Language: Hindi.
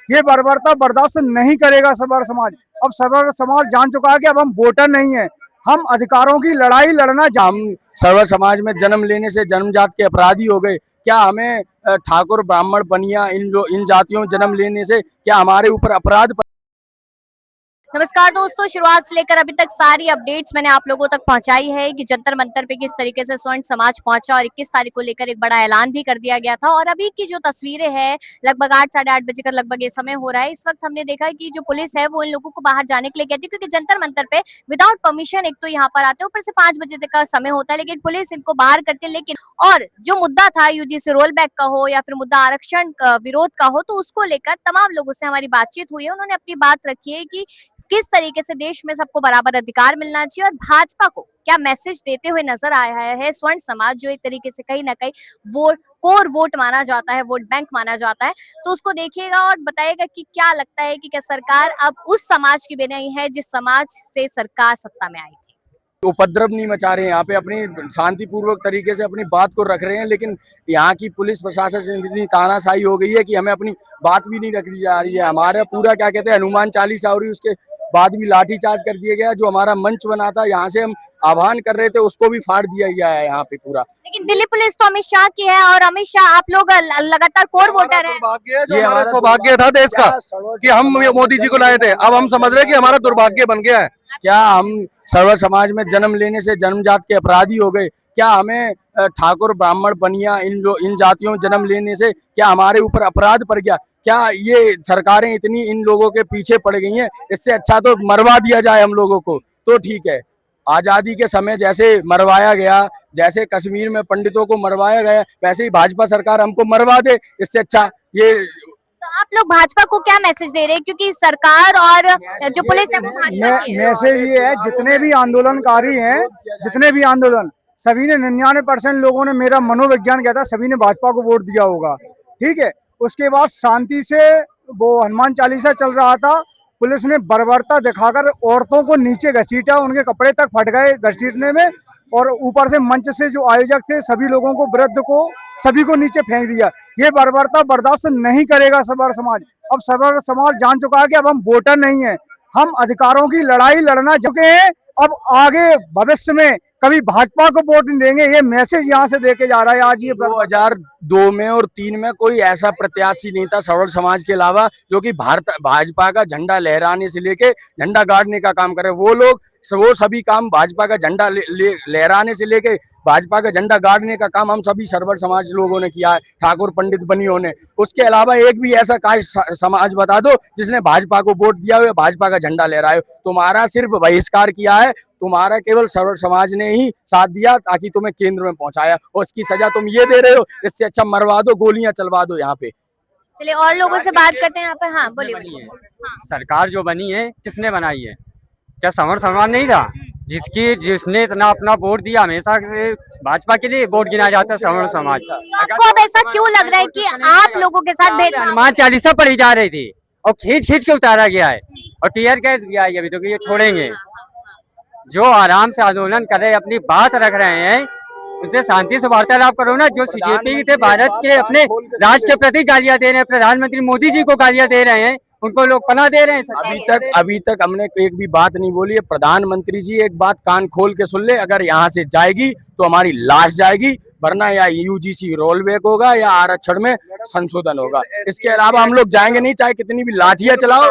ये बर्बरता बर्दाश्त नहीं करेगा सर्वर समाज। अब सर्वर समाज जान चुका है कि अब हम वोटर नहीं है, हम अधिकारों की लड़ाई लड़ना। हम सर्व समाज में जन्म लेने से जन्मजात के अपराधी हो गए। क्या हमें ठाकुर ब्राह्मण बनिया इन जातियों में जन्म लेने से क्या हमारे ऊपर अपराध? नमस्कार दोस्तों, शुरुआत से लेकर अभी तक सारी अपडेट्स मैंने आप लोगों तक पहुंचाई है कि जंतर मंतर पे किस तरीके से स्वर्ण समाज पहुंचा और 21 तारीख को लेकर एक बड़ा ऐलान भी कर दिया गया था। और अभी की जो तस्वीरें हैं, लगभग 8 साढ़े 8 बजे का लगभग ये समय हो रहा है। इस वक्त हमने देखा कि जो पुलिस है वो इन लोगों को बाहर जाने के लिए कहती है, क्योंकि जंतर मंतर पे विदाउट परमिशन एक तो यहाँ पर आते हैं, ऊपर से 5 बजे तक का समय होता है, लेकिन पुलिस इनको बाहर करती है। लेकिन और जो मुद्दा था यूजीसी रोल बैक का हो या फिर मुद्दा आरक्षण विरोध का हो, तो उसको लेकर तमाम लोगों से हमारी बातचीत हुई है। उन्होंने अपनी बात रखी है कि किस तरीके से देश में सबको बराबर अधिकार मिलना चाहिए और भाजपा को क्या मैसेज देते हुए नजर आया है स्वर्ण समाज, जो एक तरीके से कहीं ना कहीं वोट कोर वोट माना जाता है, वोट बैंक माना जाता है। तो उसको देखिएगा और बताइएगा कि क्या लगता है कि क्या सरकार अब उस समाज की बनी है जिस समाज से सरकार सत्ता में आई थी। उपद्रव नहीं मचा रहे हैं, यहाँ पे अपनी शांतिपूर्वक तरीके से अपनी बात को रख रहे हैं। लेकिन यहाँ की पुलिस प्रशासन से इतनी तानाशाही हो गई है कि हमें अपनी बात भी नहीं रखी जा रही है। हमारा पूरा क्या कहते हैं हनुमान चालीसा हो रही, उसके बाद भी लाठीचार्ज कर दिया गया। जो हमारा मंच बना था, यहाँ से हम आह्वान कर रहे थे, उसको भी फाड़ दिया गया है यहाँ पे पूरा। लेकिन दिल्ली पुलिस तो अमित शाह की है और अमित शाह आप लोग लगातार कोर वोटर है। ये हमारा सौभाग्य था देश का कि हम मोदी जी को लाए थे। अब हम समझ रहे हैं कि हमारा दुर्भाग्य बन गया है। क्या हम सर्व समाज में जन्म लेने से जन्मजात के अपराधी हो गए? क्या हमें ठाकुर ब्राह्मण बनिया इन जातियों में जन्म लेने से क्या हमारे ऊपर अपराध पड़ गया? क्या ये सरकारें इतनी इन लोगों के पीछे पड़ गई हैं? इससे अच्छा तो मरवा दिया जाए हम लोगों को तो ठीक है। आजादी के समय जैसे मरवाया गया, जैसे कश्मीर में पंडितों को मरवाया गया, वैसे ही भाजपा सरकार हमको मरवा दे। इससे अच्छा ये तो आप लोग भाजपा को क्या मैसेज दे रहे हैं, क्योंकि सरकार और जो पुलिस है वो भाजपा की है। मैसेज ये है, जितने भी आंदोलनकारी हैं, जितने भी आंदोलन, सभी ने 99% लोगों ने, मेरा मनोविज्ञान कहता है, सभी ने भाजपा को वोट दिया होगा। ठीक है, उसके बाद शांति से वो हनुमान चालीसा चल रहा था, पुलिस ने बर्बरता दिखाकर औरतों को नीचे घसीटा, उनके कपड़े तक फट गए घसीटने में, और ऊपर से मंच से जो आयोजक थे सभी लोगों को, वृद्ध को, सभी को नीचे फेंक दिया। ये बर्बरता बर्दाश्त नहीं करेगा सर्वर समाज। अब सर्वर समाज जान चुका है कि अब हम वोटर नहीं है, हम अधिकारों की लड़ाई लड़ना चुके हैं। अब आगे भविष्य में कभी भाजपा को वोट नहीं देंगे, ये मैसेज यहाँ से देके जा रहा है आज। ये 2002 में और 3 में कोई ऐसा प्रत्याशी नहीं था सर्व समाज के अलावा जो कि भाजपा का झंडा लहराने से लेके झंडा गाड़ने का काम करे। वो सभी काम भाजपा का झंडा लहराने से लेके भाजपा का झंडा गाड़ने का काम हम सभी सर्वर समाज लोगों ने किया है, ठाकुर पंडित बनियों ने। उसके अलावा एक भी ऐसा समाज बता दो जिसने भाजपा को वोट दिया हो, भाजपा का झंडा लहराए हो। तुम्हारा सिर्फ बहिष्कार किया है, तुम्हारा केवल सर्व समाज ने ही साथ दिया ताकि तुम्हें केंद्र में पहुंचाया, और इसकी सजा तुम ये दे रहे हो। इससे अच्छा मरवा दो, गोलियां चलवा दो यहाँ पे। चलिए और लोगों से बात करते हैं यहाँ पर। हाँ बोलिए। हाँ। सरकार जो बनी है किसने बनाई है? क्या समर समाज नहीं था जिसने इतना अपना वोट दिया? हमेशा से भाजपा के लिए वोट गिना जाता है समर समाज। तो आपको अब ऐसा क्यों लग रहा है कि आप लोगों के साथ भेदभाव? हनुमान चालीसा पढ़ी जा रही थी और खींच के उतारा गया है, और टीयर गैस भी आई अभी तो ये छोड़ेंगे। जो आराम से आंदोलन कर रहे, अपनी बात रख रहे हैं, उनसे शांति से वार्तालाप करो ना। जो सीजेपी थे, भारत के अपने राष्ट्र के प्रति गालियां दे रहे हैं, प्रधानमंत्री मोदी जी को गालियां दे रहे हैं, उनको लोग पनाह दे रहे हैं। अभी तक हमने एक भी बात नहीं बोली है। प्रधानमंत्री जी एक बात कान खोल के सुन ले, अगर यहाँ से जाएगी तो हमारी लाश जाएगी, वरना या यूजीसी रोल बैक होगा या आरक्षण में संशोधन होगा। इसके अलावा हम लोग जाएंगे नहीं, चाहे कितनी भी लाठियां चलाओ।